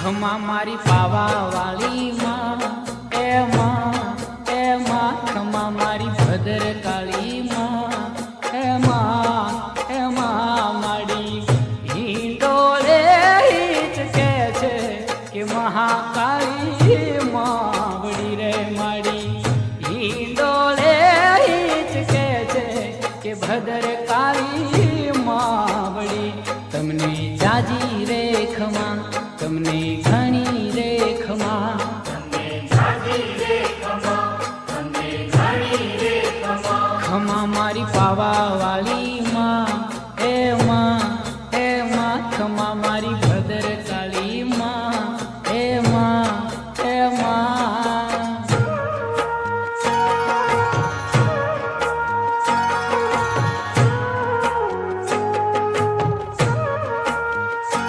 ખમા મારી પાવા વાળી માં એ માં ખમા મારી ભદ્ર કાળી માં એ માં માડી હિંડોળે હિચકે છે કે મહાકાળી માવડી રે માડી હિંડોળે હિચકે છે કે ભદ્ર કાળી માવડી તમને જાજી રે ખમા તમને ઘણી રે ખમા ખમા મારી પાવા વાળી માં એ માં ખમા મારી